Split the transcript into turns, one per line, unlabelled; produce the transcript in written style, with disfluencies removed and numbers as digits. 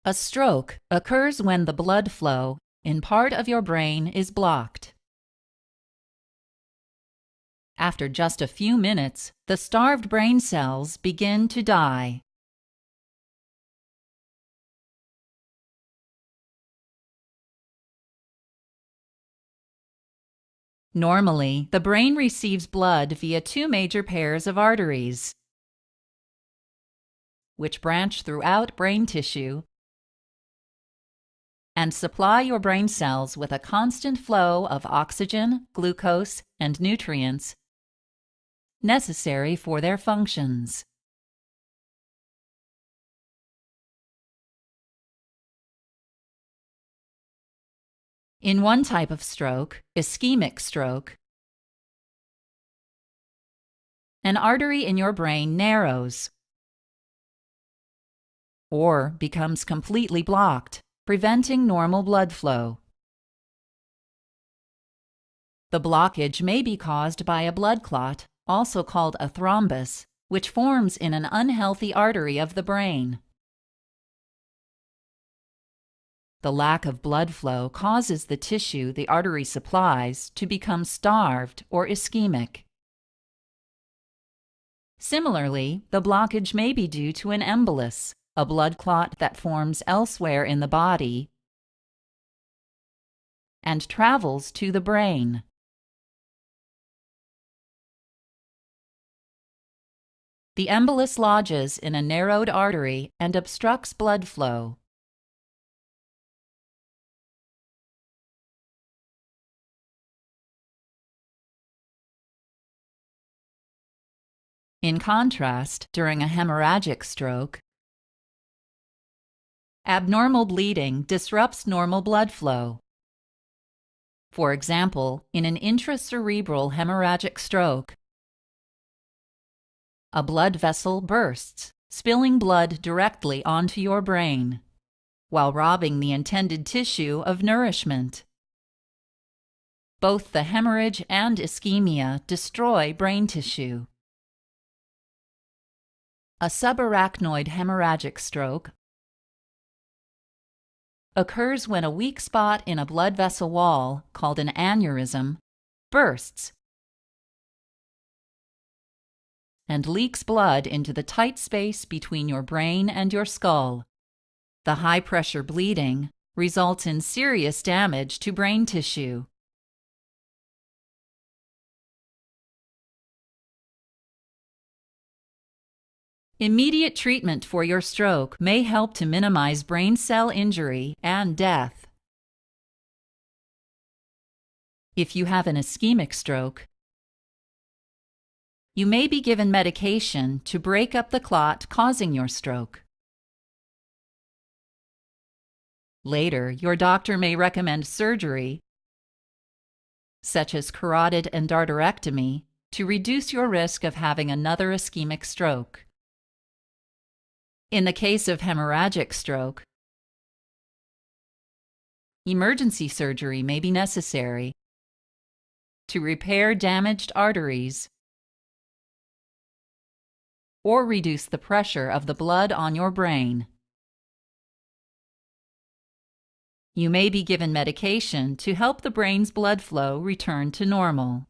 A stroke occurs when the blood flow in part of your brain is blocked. After just a few minutes, the starved brain cells begin to die. Normally, the brain receives blood via two major pairs of arteries, which branch throughout brain tissue and supply your brain cells with a constant flow of oxygen, glucose, and nutrients necessary for their functions. In one type of stroke, ischemic stroke, an artery in your brain narrows or becomes completely blocked, preventing normal blood flow. The blockage may be caused by a blood clot, also called a thrombus, which forms in an unhealthy artery of the brain. The lack of blood flow causes the tissue the artery supplies to become starved or ischemic. Similarly, the blockage may be due to an embolus, a blood clot that forms elsewhere in the body and travels to the brain. The embolus lodges in a narrowed artery and obstructs blood flow. In contrast, during a hemorrhagic stroke, abnormal bleeding disrupts normal blood flow. For example, in an intracerebral hemorrhagic stroke, a blood vessel bursts, spilling blood directly onto your brain, while robbing the intended tissue of nourishment. Both the hemorrhage and ischemia destroy brain tissue. A subarachnoid hemorrhagic stroke occurs when a weak spot in a blood vessel wall, called an aneurysm, bursts and leaks blood into the tight space between your brain and your skull. The high-pressure bleeding results in serious damage to brain tissue. Immediate treatment for your stroke may help to minimize brain cell injury and death. If you have an ischemic stroke, you may be given medication to break up the clot causing your stroke. Later, your doctor may recommend surgery, such as carotid endarterectomy, to reduce your risk of having another ischemic stroke. In the case of hemorrhagic stroke, emergency surgery may be necessary to repair damaged arteries or reduce the pressure of the blood on your brain. You may be given medication to help the brain's blood flow return to normal.